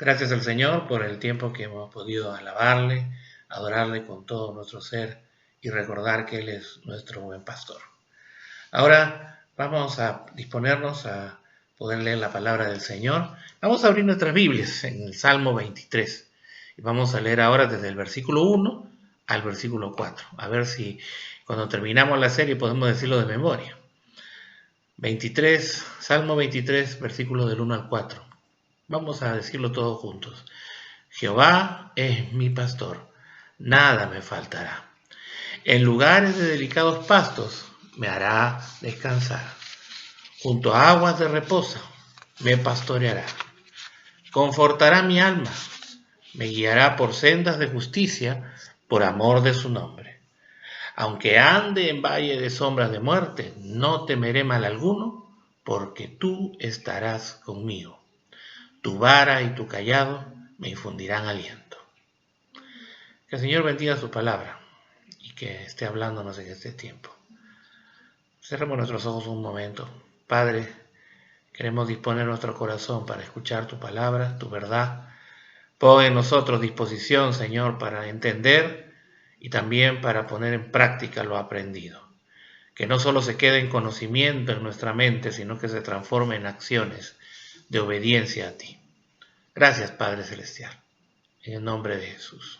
Gracias al Señor por el tiempo que hemos podido alabarle, adorarle con todo nuestro ser y recordar que Él es nuestro buen pastor. Ahora vamos a disponernos a poder leer la palabra del Señor. Vamos a abrir nuestras Biblias en el Salmo 23 y vamos a leer ahora desde el versículo 1 al versículo 4. A ver si cuando terminamos la serie podemos decirlo de memoria. 23, Salmo 23, versículos del 1 al 4. Vamos a decirlo todos juntos. Jehová es mi pastor, nada me faltará. En lugares de delicados pastos me hará descansar. Junto a aguas de reposo me pastoreará. Confortará mi alma, me guiará por sendas de justicia, por amor de su nombre. Aunque ande en valle de sombras de muerte, no temeré mal alguno, porque tú estarás conmigo. Tu vara y tu cayado me infundirán aliento. Que el Señor bendiga su palabra y que esté hablándonos en este tiempo. Cerremos nuestros ojos un momento. Padre, queremos disponer nuestro corazón para escuchar tu palabra, tu verdad. Pon en nosotros disposición, Señor, para entender y también para poner en práctica lo aprendido. Que no solo se quede en conocimiento en nuestra mente, sino que se transforme en acciones de obediencia a ti. Gracias, Padre Celestial, en el nombre de Jesús.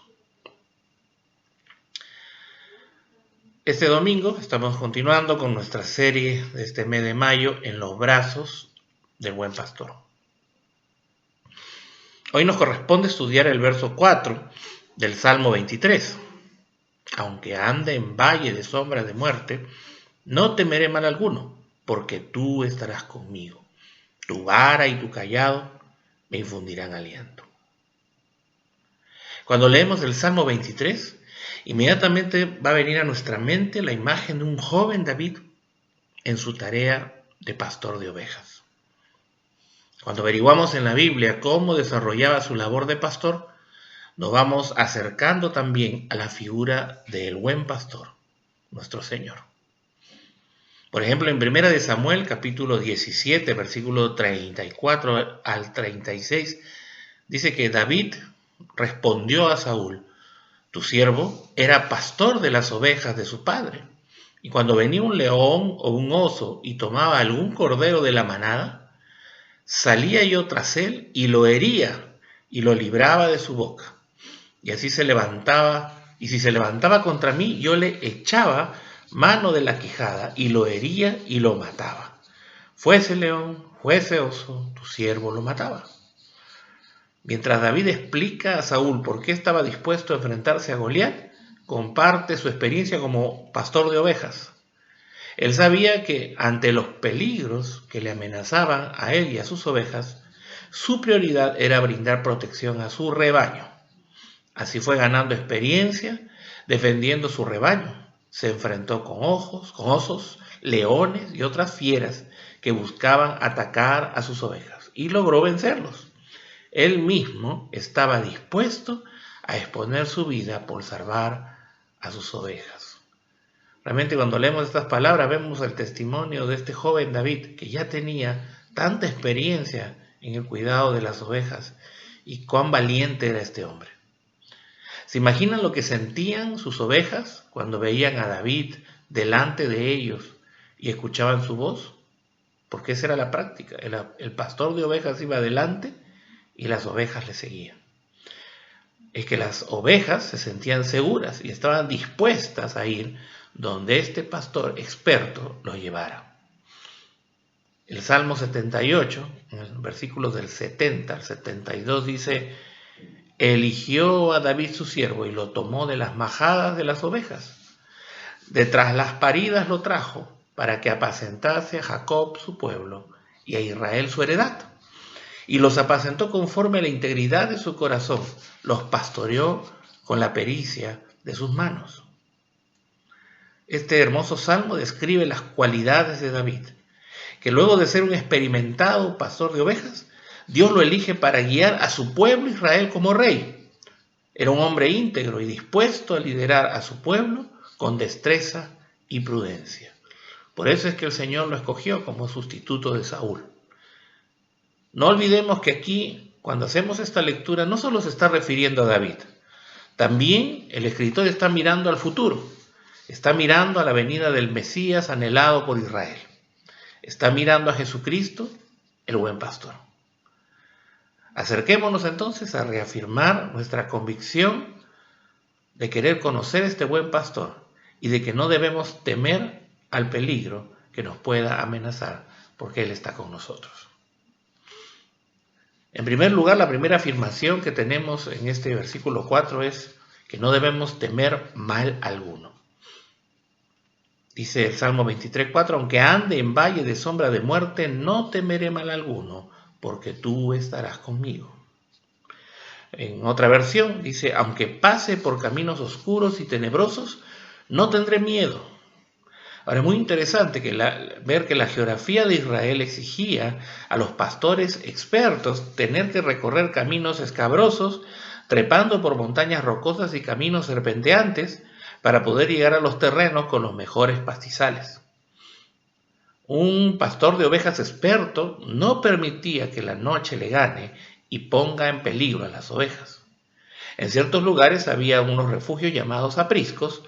Este domingo estamos continuando con nuestra serie de este mes de mayo en los brazos del buen pastor. Hoy nos corresponde estudiar el verso 4 del Salmo 23. Aunque ande en valle de sombra de muerte, no temeré mal alguno, porque tú estarás conmigo. Tu vara y tu cayado me infundirán aliento. Cuando leemos el Salmo 23, inmediatamente va a venir a nuestra mente la imagen de un joven David en su tarea de pastor de ovejas. Cuando averiguamos en la Biblia cómo desarrollaba su labor de pastor, nos vamos acercando también a la figura del buen pastor, nuestro Señor. Por ejemplo, en 1 de Samuel, capítulo 17, versículo 34 al 36, dice que David respondió a Saúl: tu siervo era pastor de las ovejas de su padre, y cuando venía un león o un oso y tomaba algún cordero de la manada, salía yo tras él y lo hería y lo libraba de su boca. Y así se levantaba, y si se levantaba contra mí, yo le echaba mano de la quijada y lo hería y lo mataba. Fuese león, fuese oso, tu siervo lo mataba. Mientras David explica a Saúl por qué estaba dispuesto a enfrentarse a Goliat, comparte su experiencia como pastor de ovejas. Él sabía que ante los peligros que le amenazaban a él y a sus ovejas, su prioridad era brindar protección a su rebaño. Así fue ganando experiencia, defendiendo su rebaño. Se enfrentó con osos, leones y otras fieras que buscaban atacar a sus ovejas y logró vencerlos. Él mismo estaba dispuesto a exponer su vida por salvar a sus ovejas. Realmente cuando leemos estas palabras vemos el testimonio de este joven David que ya tenía tanta experiencia en el cuidado de las ovejas y cuán valiente era este hombre. ¿Se imaginan lo que sentían sus ovejas cuando veían a David delante de ellos y escuchaban su voz? Porque esa era la práctica. El pastor de ovejas iba adelante y las ovejas le seguían. Es que las ovejas se sentían seguras y estaban dispuestas a ir donde este pastor experto los llevara. El Salmo 78, en los versículos del 70 al 72 dice: eligió a David su siervo y lo tomó de las majadas de las ovejas. Detrás las paridas lo trajo para que apacentase a Jacob su pueblo y a Israel su heredad. Y los apacentó conforme a la integridad de su corazón, los pastoreó con la pericia de sus manos. Este hermoso salmo describe las cualidades de David, que luego de ser un experimentado pastor de ovejas, Dios lo elige para guiar a su pueblo Israel como rey. Era un hombre íntegro y dispuesto a liderar a su pueblo con destreza y prudencia. Por eso es que el Señor lo escogió como sustituto de Saúl. No olvidemos que aquí cuando hacemos esta lectura, no solo se está refiriendo a David, también el escritor está mirando al futuro, está mirando a la venida del Mesías anhelado por Israel, está mirando a Jesucristo, el buen pastor. Acerquémonos entonces a reafirmar nuestra convicción de querer conocer este buen pastor y de que no debemos temer al peligro que nos pueda amenazar, porque Él está con nosotros. En primer lugar, la primera afirmación que tenemos en este versículo 4 es que no debemos temer mal alguno. Dice el Salmo 23:4, aunque ande en valle de sombra de muerte, no temeré mal alguno, porque tú estarás conmigo. En otra versión dice, aunque pase por caminos oscuros y tenebrosos, no tendré miedo. Ahora es muy interesante ver que la geografía de Israel exigía a los pastores expertos tener que recorrer caminos escabrosos, trepando por montañas rocosas y caminos serpenteantes para poder llegar a los terrenos con los mejores pastizales. Un pastor de ovejas experto no permitía que la noche le gane y ponga en peligro a las ovejas. En ciertos lugares había unos refugios llamados apriscos,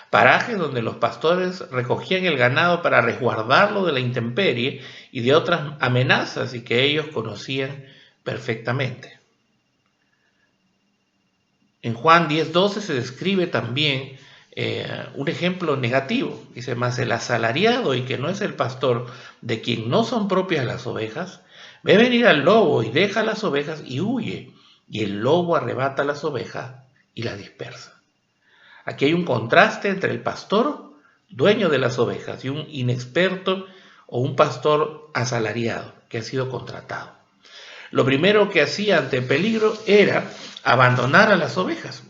parajes donde los pastores recogían el ganado para resguardarlo de la intemperie y de otras amenazas y que ellos conocían perfectamente. En Juan 10:12 se describe también un ejemplo negativo. Dice, mas el asalariado y que no es el pastor, de quien no son propias las ovejas, ve venir al lobo y deja las ovejas y huye, y el lobo arrebata las ovejas y las dispersa. Aquí hay un contraste entre el pastor, dueño de las ovejas, y un inexperto o un pastor asalariado que ha sido contratado. Lo primero que hacía ante el peligro era abandonar a las ovejas.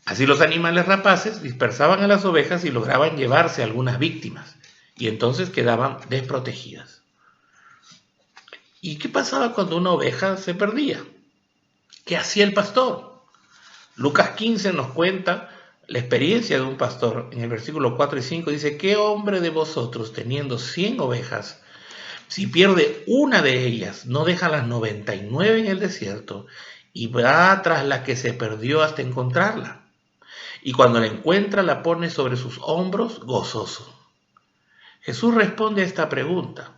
Así los animales rapaces dispersaban a las ovejas y lograban llevarse a algunas víctimas, y entonces quedaban desprotegidas. ¿Y qué pasaba cuando una oveja se perdía? ¿Qué hacía el pastor? Lucas 15 nos cuenta la experiencia de un pastor. En el versículo 4 y 5 dice, ¿qué hombre de vosotros, teniendo 100 ovejas, si pierde una de ellas, no deja las 99 en el desierto y va tras la que se perdió hasta encontrarla? Y cuando la encuentra, la pone sobre sus hombros gozoso. Jesús responde a esta pregunta.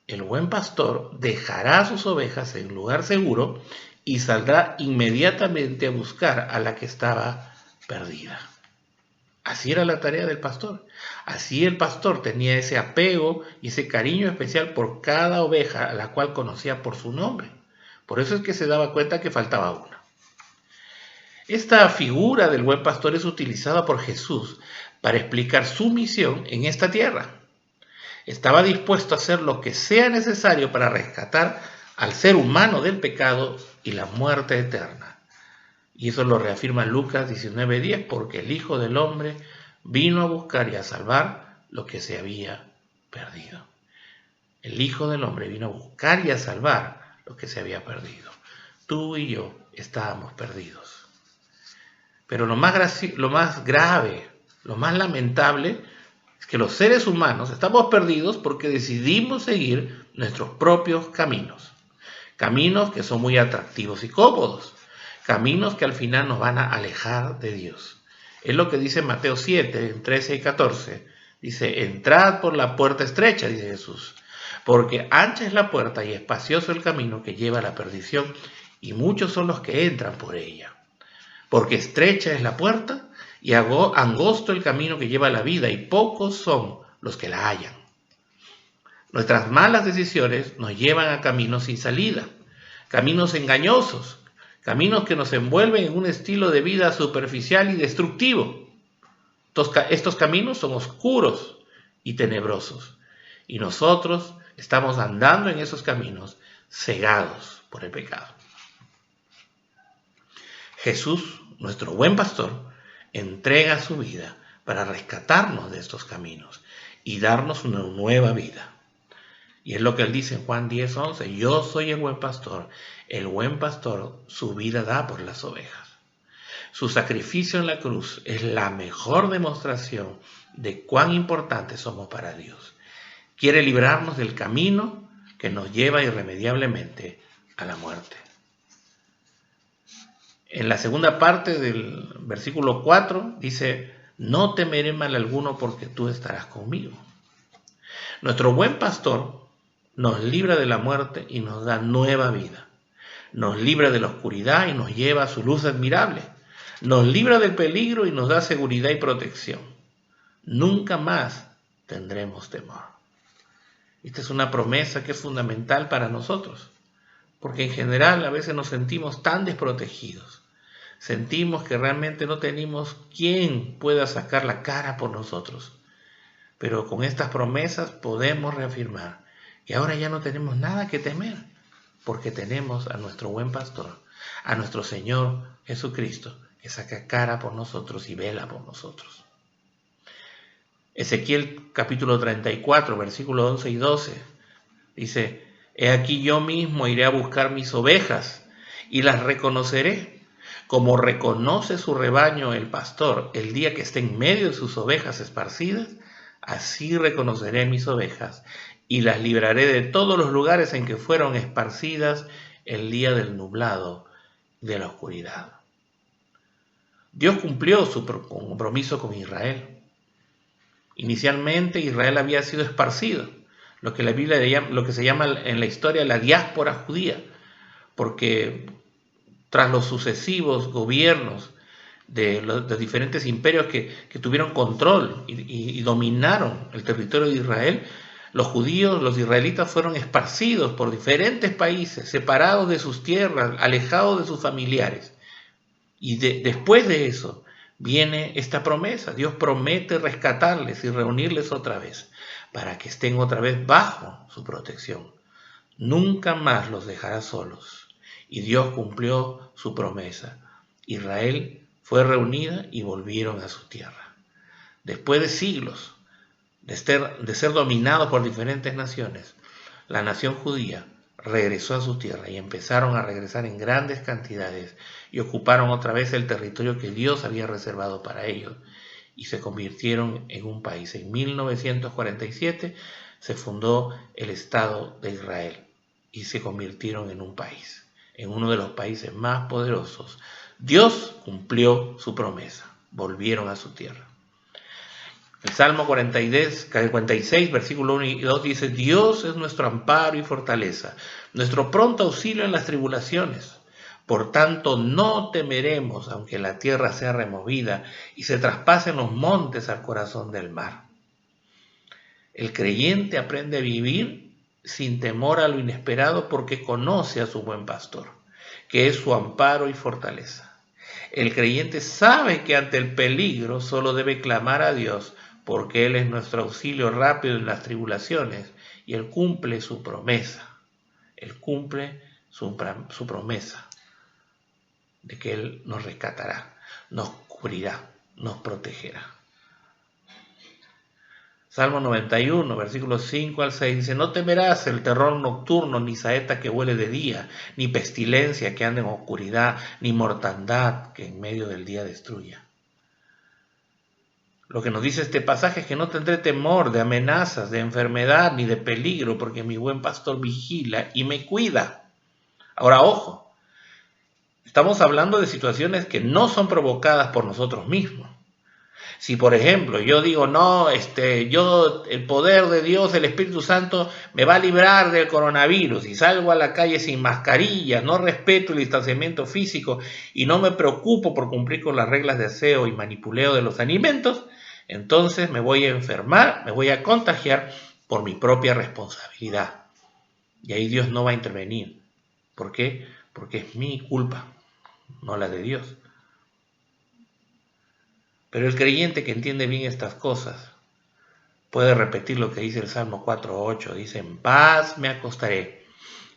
El buen pastor dejará a sus ovejas en un lugar seguro y saldrá inmediatamente a buscar a la que estaba perdida. Así era la tarea del pastor. Así el pastor tenía ese apego y ese cariño especial por cada oveja a la cual conocía por su nombre. Por eso es que se daba cuenta que faltaba una. Esta figura del buen pastor es utilizada por Jesús para explicar su misión en esta tierra. Estaba dispuesto a hacer lo que sea necesario para rescatar al ser humano del pecado y la muerte eterna. Y eso lo reafirma Lucas 19:10, porque el Hijo del Hombre vino a buscar y a salvar lo que se había perdido. El Hijo del Hombre vino a buscar y a salvar lo que se había perdido. Tú y yo estábamos perdidos. Pero lo más grave, lo más lamentable, es que los seres humanos estamos perdidos porque decidimos seguir nuestros propios caminos. Caminos que son muy atractivos y cómodos. Caminos que al final nos van a alejar de Dios. Es lo que dice Mateo 7, en 13 y 14. Dice, entrad por la puerta estrecha, dice Jesús, porque ancha es la puerta y espacioso el camino que lleva a la perdición, y muchos son los que entran por ella. Porque estrecha es la puerta y angosto el camino que lleva a la vida, y pocos son los que la hallan. Nuestras malas decisiones nos llevan a caminos sin salida, caminos engañosos, caminos que nos envuelven en un estilo de vida superficial y destructivo. Estos caminos son oscuros y tenebrosos, y nosotros estamos andando en esos caminos cegados por el pecado. Jesús, nuestro buen pastor, entrega su vida para rescatarnos de estos caminos y darnos una nueva vida. Y es lo que él dice en Juan 10:11, yo soy el buen pastor su vida da por las ovejas. Su sacrificio en la cruz es la mejor demostración de cuán importantes somos para Dios. Quiere librarnos del camino que nos lleva irremediablemente a la muerte. En la segunda parte del versículo 4 dice, no temeré mal alguno porque tú estarás conmigo. Nuestro buen pastor nos libra de la muerte y nos da nueva vida. Nos libra de la oscuridad y nos lleva a su luz admirable. Nos libra del peligro y nos da seguridad y protección. Nunca más tendremos temor. Esta es una promesa que es fundamental para nosotros, porque en general a veces nos sentimos tan desprotegidos. Sentimos que realmente no tenemos quien pueda sacar la cara por nosotros. Pero con estas promesas podemos reafirmar que ahora ya no tenemos nada que temer, porque tenemos a nuestro buen pastor, a nuestro Señor Jesucristo, que saca cara por nosotros y vela por nosotros. Ezequiel capítulo 34, versículos 11 y 12, dice, he aquí yo mismo iré a buscar mis ovejas y las reconoceré, como reconoce su rebaño el pastor el día que esté en medio de sus ovejas esparcidas, así reconoceré mis ovejas y las libraré de todos los lugares en que fueron esparcidas el día del nublado de la oscuridad. Dios cumplió su compromiso con Israel. Inicialmente Israel había sido esparcido, lo que la Biblia lo que se llama en la historia la diáspora judía, porque tras los sucesivos gobiernos de los diferentes imperios que tuvieron control y dominaron el territorio de Israel, los judíos, los israelitas fueron esparcidos por diferentes países, separados de sus tierras, alejados de sus familiares. Y después de eso viene esta promesa. Dios promete rescatarles y reunirles otra vez para que estén otra vez bajo su protección. Nunca más los dejará solos. Y Dios cumplió su promesa. Israel fue reunida y volvieron a su tierra. Después de siglos de ser dominados por diferentes naciones, la nación judía regresó a su tierra y empezaron a regresar en grandes cantidades y ocuparon otra vez el territorio que Dios había reservado para ellos y se convirtieron en un país. En 1947 se fundó el Estado de Israel y se convirtieron en un país, en uno de los países más poderosos. Dios cumplió su promesa, volvieron a su tierra. El Salmo 46, versículo 1 y 2 dice, Dios es nuestro amparo y fortaleza, nuestro pronto auxilio en las tribulaciones. Por tanto, no temeremos, aunque la tierra sea removida y se traspasen los montes al corazón del mar. El creyente aprende a vivir sin temor a lo inesperado porque conoce a su buen pastor, que es su amparo y fortaleza. El creyente sabe que ante el peligro solo debe clamar a Dios, porque Él es nuestro auxilio rápido en las tribulaciones y Él cumple su promesa. Él cumple su promesa de que Él nos rescatará, nos cubrirá, nos protegerá. Salmo 91, versículos 5 al 6 dice, no temerás el terror nocturno, ni saeta que huele de día, ni pestilencia que ande en oscuridad, ni mortandad que en medio del día destruya. Lo que nos dice este pasaje es que no tendré temor de amenazas, de enfermedad, ni de peligro, porque mi buen pastor vigila y me cuida. Ahora, ojo, estamos hablando de situaciones que no son provocadas por nosotros mismos. Si, por ejemplo, yo digo, no, el poder de Dios, el Espíritu Santo, me va a librar del coronavirus y salgo a la calle sin mascarilla, no respeto el distanciamiento físico y no me preocupo por cumplir con las reglas de aseo y manipuleo de los alimentos, entonces me voy a enfermar, me voy a contagiar por mi propia responsabilidad. Y ahí Dios no va a intervenir. ¿Por qué? Porque es mi culpa, no la de Dios. Pero el creyente que entiende bien estas cosas puede repetir lo que dice el Salmo 4:8. Dice, en paz me acostaré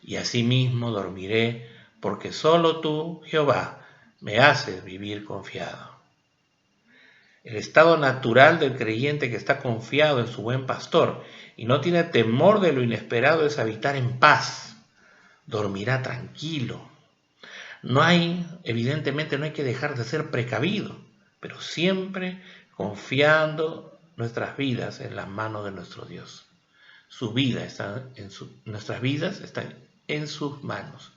y asimismo dormiré, porque solo tú, Jehová, me haces vivir confiado. El estado natural del creyente que está confiado en su buen pastor y no tiene temor de lo inesperado es habitar en paz. Dormirá tranquilo. Evidentemente no hay que dejar de ser precavido, pero siempre confiando nuestras vidas en las manos de nuestro Dios. Nuestras vidas están en sus manos.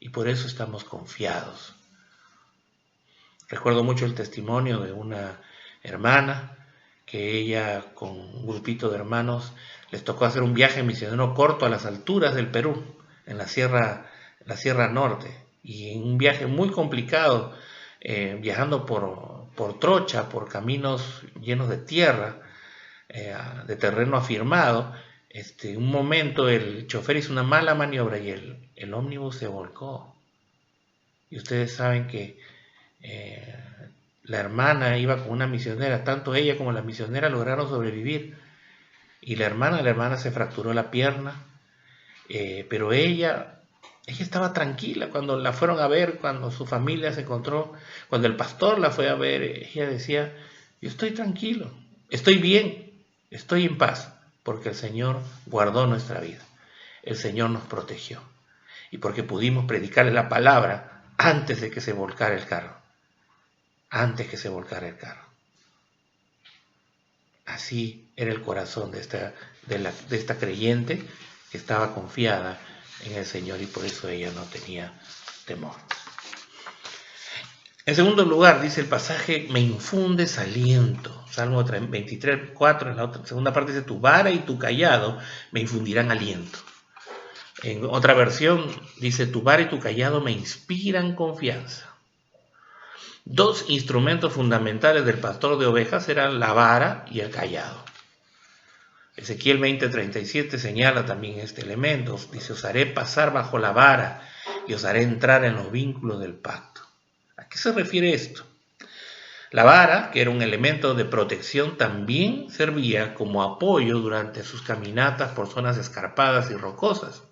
y por eso estamos confiados. Recuerdo mucho el testimonio de una hermana que ella con un grupito de hermanos les tocó hacer un viaje misionero corto a las alturas del Perú, en la Sierra Norte, y en un viaje muy complicado, viajando por trocha, por caminos llenos de tierra, de terreno afirmado. Un momento el chofer hizo una mala maniobra y el ómnibus se volcó. Y ustedes saben que la hermana iba con una misionera, tanto ella como la misionera lograron sobrevivir. Y la hermana se fracturó la pierna, pero ella estaba tranquila cuando la fueron a ver, cuando su familia se encontró, cuando el pastor la fue a ver, ella decía, yo estoy tranquilo, estoy bien, estoy en paz, porque el Señor guardó nuestra vida, el Señor nos protegió, y porque pudimos predicarle la palabra antes de que se volcara el carro. Así era el corazón de esta creyente que estaba confiada en el Señor y por eso ella no tenía temor. En segundo lugar, dice el pasaje, me infundes aliento. Salmo 23, 4, en la segunda parte dice, tu vara y tu callado me infundirán aliento. En otra versión dice, tu vara y tu callado me inspiran confianza. Dos instrumentos fundamentales del pastor de ovejas eran la vara y el callado. Ezequiel 20:37 señala también este elemento. Dice, os haré pasar bajo la vara y os haré entrar en los vínculos del pacto. ¿A qué se refiere esto? La vara, que era un elemento de protección, también servía como apoyo durante sus caminatas por zonas escarpadas y rocosas.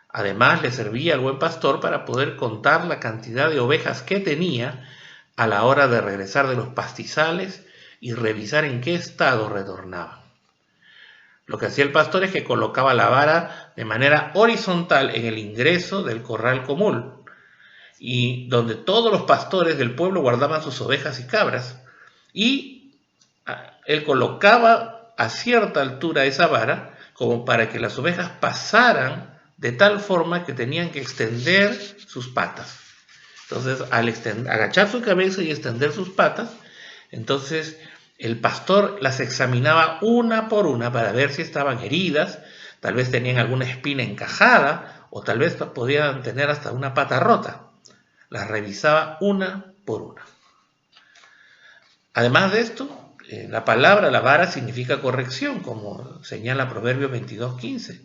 Además, le servía al buen pastor para poder contar la cantidad de ovejas que tenía a la hora de regresar de los pastizales y revisar en qué estado retornaban. Lo que hacía el pastor es que colocaba la vara de manera horizontal en el ingreso del corral común, y donde todos los pastores del pueblo guardaban sus ovejas y cabras, y él colocaba a cierta altura esa vara como para que las ovejas pasaran de tal forma que tenían que extender sus patas. Entonces, al agachar su cabeza y extender sus patas, entonces el pastor las examinaba una por una para ver si estaban heridas, tal vez tenían alguna espina encajada o tal vez podían tener hasta una pata rota. Las revisaba una por una. Además de esto, la palabra, la vara, significa corrección, como señala Proverbios 22:15.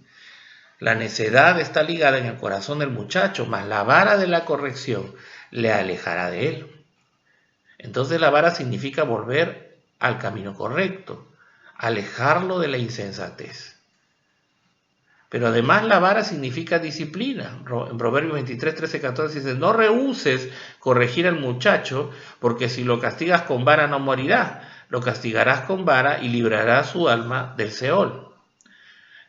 La necedad está ligada en el corazón del muchacho, mas la vara de la corrección le alejará de él. Entonces la vara significa volver al camino correcto, alejarlo de la insensatez. Pero además la vara significa disciplina. En Proverbios 23, 13, 14 dice, no rehuses corregir al muchacho, porque si lo castigas con vara no morirá, lo castigarás con vara y librarás su alma del Seol.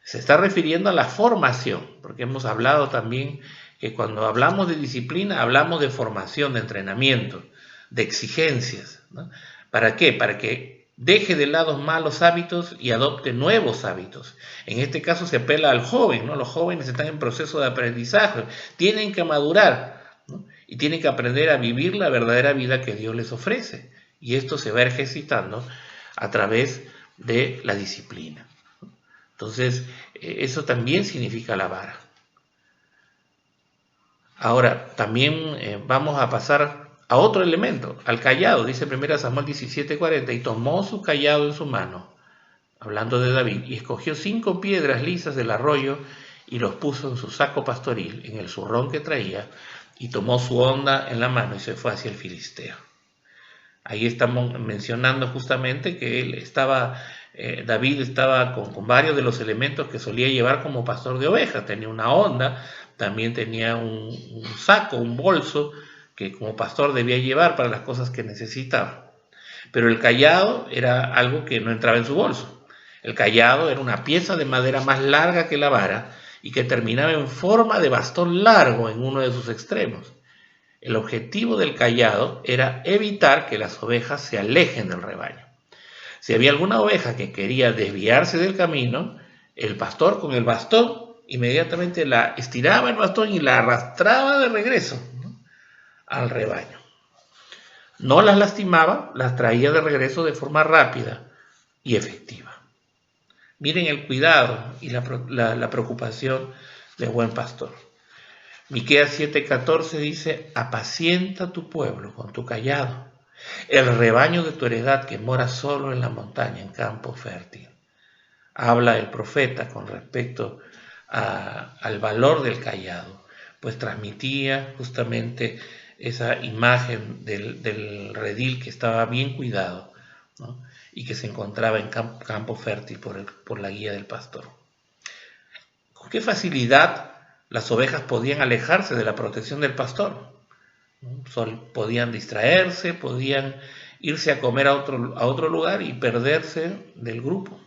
Se está refiriendo a la formación, porque hemos hablado también que cuando hablamos de disciplina, hablamos de formación, de entrenamiento, de exigencias, ¿no? ¿Para qué? Para que deje de lado malos hábitos y adopte nuevos hábitos. En este caso se apela al joven, ¿no? Los jóvenes están en proceso de aprendizaje, tienen que madurar, ¿no? Y tienen que aprender a vivir la verdadera vida que Dios les ofrece. Y esto se va ejercitando a través de la disciplina. Entonces, eso también significa la vara. Ahora, también vamos a pasar a otro elemento, al callado. Dice 1 Samuel 17:40, y tomó su callado en su mano, hablando de David, y escogió 5 piedras lisas del arroyo y los puso en su saco pastoril, en el zurrón que traía, y tomó su honda en la mano y se fue hacia el filisteo. Ahí estamos mencionando justamente que David estaba con varios de los elementos que solía llevar como pastor de ovejas. Tenía una honda, también tenía un saco, un bolso que como pastor debía llevar para las cosas que necesitaba. Pero el cayado era algo que no entraba en su bolso. El cayado era una pieza de madera más larga que la vara y que terminaba en forma de bastón largo en uno de sus extremos. El objetivo del cayado era evitar que las ovejas se alejen del rebaño. Si había alguna oveja que quería desviarse del camino, el pastor con el bastón inmediatamente la estiraba el bastón y la arrastraba de regreso, ¿no?, al rebaño. No las lastimaba, las traía de regreso de forma rápida y efectiva. Miren el cuidado y la preocupación del buen pastor. Miqueas 7:14 dice: apacienta tu pueblo con tu cayado, el rebaño de tu heredad que mora solo en la montaña, en campo fértil. Habla el profeta con respecto al valor del cayado, pues transmitía justamente esa imagen del redil que estaba bien cuidado, ¿no?, y que se encontraba en campo fértil por la guía del pastor. ¿Con qué facilidad las ovejas podían alejarse de la protección del pastor? Podían distraerse, podían irse a comer a otro lugar y perderse del grupo.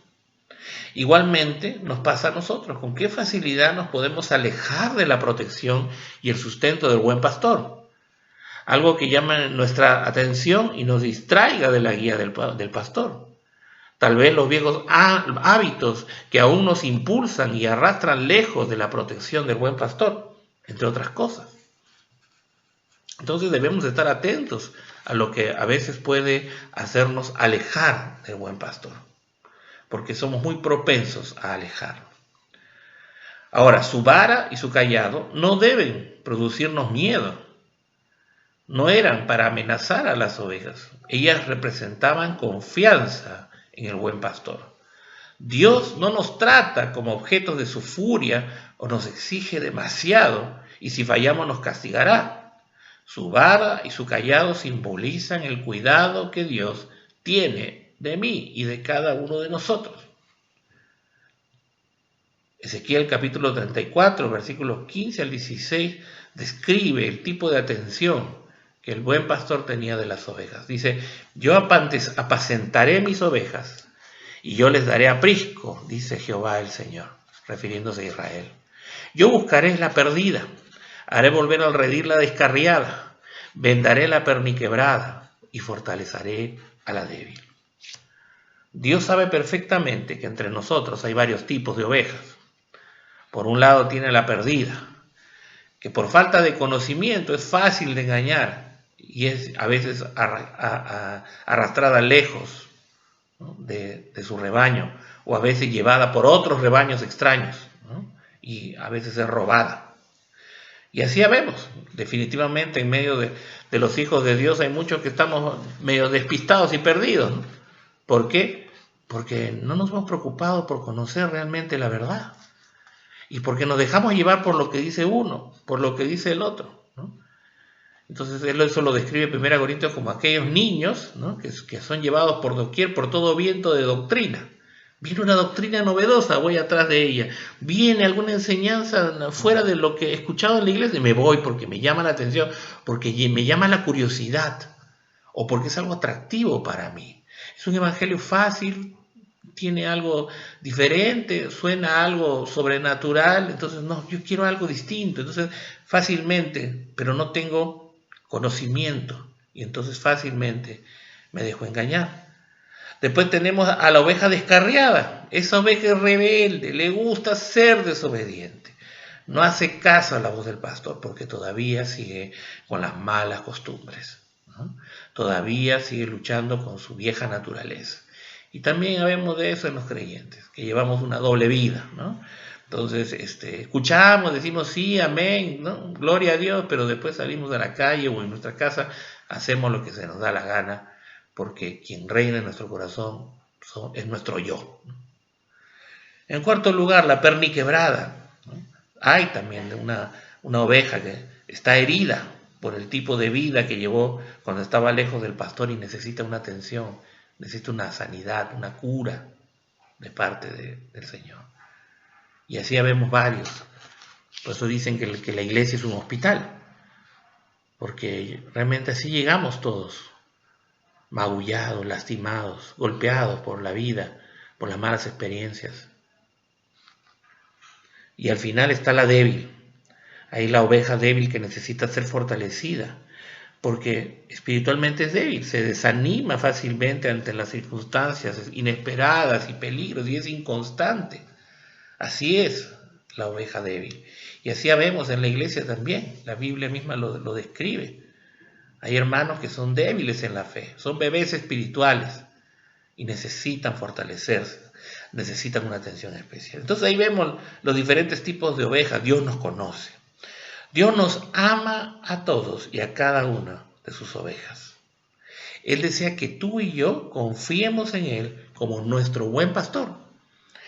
Igualmente nos pasa a nosotros. ¿Con qué facilidad nos podemos alejar de la protección y el sustento del buen pastor? Algo que llama nuestra atención y nos distraiga de la guía del pastor. Tal vez los viejos hábitos que aún nos impulsan y arrastran lejos de la protección del buen pastor, entre otras cosas. Entonces debemos estar atentos a lo que a veces puede hacernos alejar del buen pastor, porque somos muy propensos a alejarnos. Ahora, su vara y su cayado no deben producirnos miedo. No eran para amenazar a las ovejas. Ellas representaban confianza en el buen pastor. Dios no nos trata como objetos de su furia o nos exige demasiado, y si fallamos nos castigará. Su vara y su cayado simbolizan el cuidado que Dios tiene de mí y de cada uno de nosotros. Ezequiel capítulo 34, versículos 15 al 16, describe el tipo de atención que el buen pastor tenía de las ovejas. Dice: yo apacentaré mis ovejas y yo les daré aprisco, dice Jehová el Señor, refiriéndose a Israel. Yo buscaré la perdida, haré volver al redil la descarriada, vendaré la perniquebrada y fortaleceré a la débil. Dios sabe perfectamente que entre nosotros hay varios tipos de ovejas. Por un lado tiene la perdida, que por falta de conocimiento es fácil de engañar y es a veces arrastrada lejos, ¿no?, de su rebaño, o a veces llevada por otros rebaños extraños, ¿no?, y a veces es robada. Y así vemos, definitivamente en medio de los hijos de Dios hay muchos que estamos medio despistados y perdidos, ¿no? ¿Por qué? Porque no nos hemos preocupado por conocer realmente la verdad. Y porque nos dejamos llevar por lo que dice uno, por lo que dice el otro, ¿no? Entonces eso lo describe 1 Corintios como aquellos niños, ¿no?, que son llevados por doquier, por todo viento de doctrina. Viene una doctrina novedosa, voy atrás de ella. Viene alguna enseñanza fuera de lo que he escuchado en la iglesia y me voy porque me llama la atención, porque me llama la curiosidad o porque es algo atractivo para mí. Es un evangelio fácil, tiene algo diferente, suena algo sobrenatural, entonces no, yo quiero algo distinto, entonces fácilmente, pero no tengo conocimiento y entonces fácilmente me dejo engañar. Después tenemos a la oveja descarriada. Esa oveja es rebelde, le gusta ser desobediente, no hace caso a la voz del pastor porque todavía sigue con las malas costumbres, ¿no? Todavía sigue luchando con su vieja naturaleza. Y también habemos de eso en los creyentes, que llevamos una doble vida, ¿no? Entonces, escuchamos, decimos sí, amén, ¿no?, gloria a Dios, pero después salimos a la calle o en nuestra casa, hacemos lo que se nos da la gana, porque quien reina en nuestro corazón es nuestro yo. En cuarto lugar, la perniquebrada, ¿no? Hay también una oveja que está herida por el tipo de vida que llevó cuando estaba lejos del pastor y necesita una atención, necesita una sanidad, una cura de parte del Señor. Y así vemos varios. Por eso dicen que la iglesia es un hospital, porque realmente así llegamos todos, magullados, lastimados, golpeados por la vida, por las malas experiencias. Y al final está la débil. Ahí la oveja débil que necesita ser fortalecida, porque espiritualmente es débil, se desanima fácilmente ante las circunstancias inesperadas y peligros y es inconstante. Así es, la oveja débil. Y así vemos en la iglesia también, la Biblia misma lo describe. Hay hermanos que son débiles en la fe, son bebés espirituales y necesitan fortalecerse, necesitan una atención especial. Entonces ahí vemos los diferentes tipos de ovejas. Dios nos conoce. Dios nos ama a todos y a cada una de sus ovejas. Él desea que tú y yo confiemos en Él como nuestro buen pastor.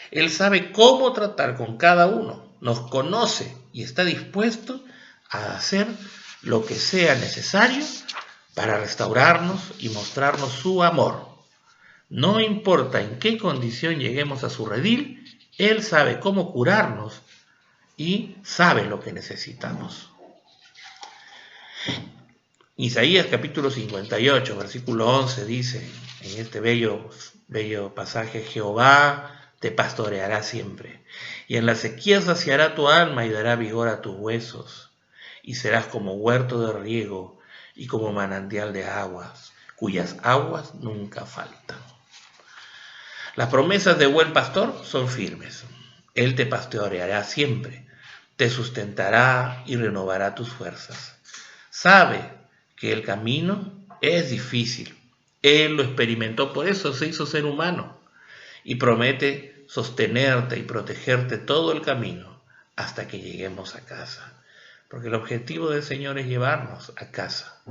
Él sabe cómo tratar con cada uno, nos conoce y está dispuesto a hacer lo que sea necesario para restaurarnos y mostrarnos su amor. No importa en qué condición lleguemos a su redil, Él sabe cómo curarnos y sabe lo que necesitamos. Isaías capítulo 58, versículo 11 dice, en este bello pasaje, Jehová te pastoreará siempre, y en la sequía saciará tu alma y dará vigor a tus huesos, y serás como huerto de riego y como manantial de aguas, cuyas aguas nunca faltan. Las promesas de buen pastor son firmes. Él te pastoreará siempre, te sustentará y renovará tus fuerzas. Sabe que el camino es difícil. Él lo experimentó, por eso se hizo ser humano. Y promete sostenerte y protegerte todo el camino hasta que lleguemos a casa. Porque el objetivo del Señor es llevarnos a casa.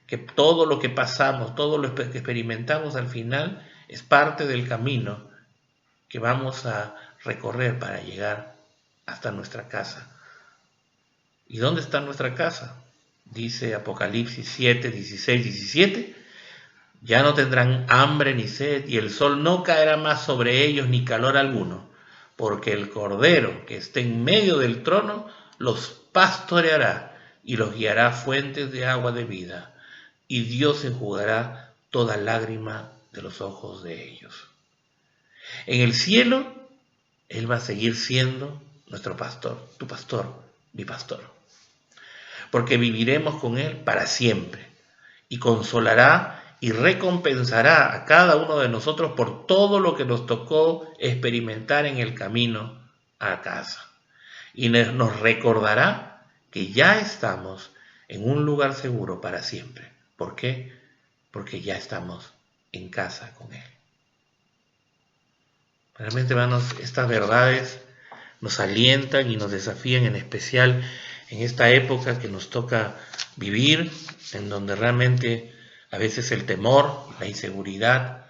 Que todo lo que pasamos, todo lo que experimentamos al final es parte del camino que vamos a recorrer para llegar hasta nuestra casa. ¿Y dónde está nuestra casa? Dice Apocalipsis 7, 16, 17, ya no tendrán hambre ni sed, y el sol no caerá más sobre ellos ni calor alguno, porque el Cordero que está en medio del trono los pastoreará y los guiará a fuentes de agua de vida, y Dios enjugará toda lágrima de los ojos de ellos. En el cielo, Él va a seguir siendo nuestro pastor, tu pastor, mi pastor. Porque viviremos con Él para siempre, y consolará y recompensará a cada uno de nosotros por todo lo que nos tocó experimentar en el camino a casa. Y nos recordará que ya estamos en un lugar seguro para siempre. ¿Por qué? Porque ya estamos en casa con Él. Realmente, hermanos, estas verdades nos alientan y nos desafían, en especial en esta época que nos toca vivir, en donde realmente a veces el temor, la inseguridad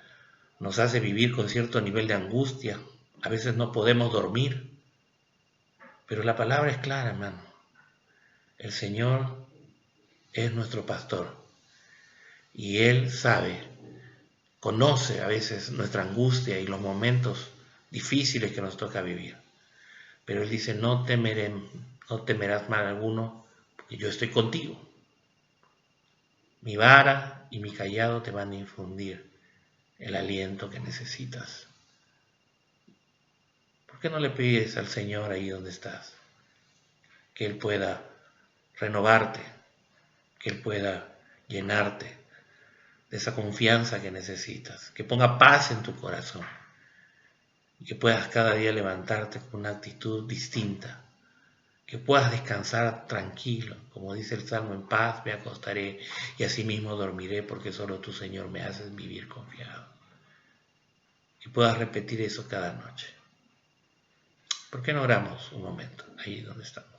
nos hace vivir con cierto nivel de angustia. A veces no podemos dormir, pero la palabra es clara, hermano. El Señor es nuestro pastor y Él sabe, conoce a veces nuestra angustia y los momentos difíciles que nos toca vivir. Pero Él dice, no temerás mal alguno, porque yo estoy contigo. Mi vara y mi cayado te van a infundir el aliento que necesitas. ¿Por qué no le pides al Señor ahí donde estás? Que Él pueda renovarte, que Él pueda llenarte de esa confianza que necesitas, que ponga paz en tu corazón y que puedas cada día levantarte con una actitud distinta, que puedas descansar tranquilo, como dice el Salmo, en paz me acostaré y asimismo dormiré, porque solo tú, Señor, me haces vivir confiado. Que puedas repetir eso cada noche. ¿Por qué no oramos un momento ahí donde estamos?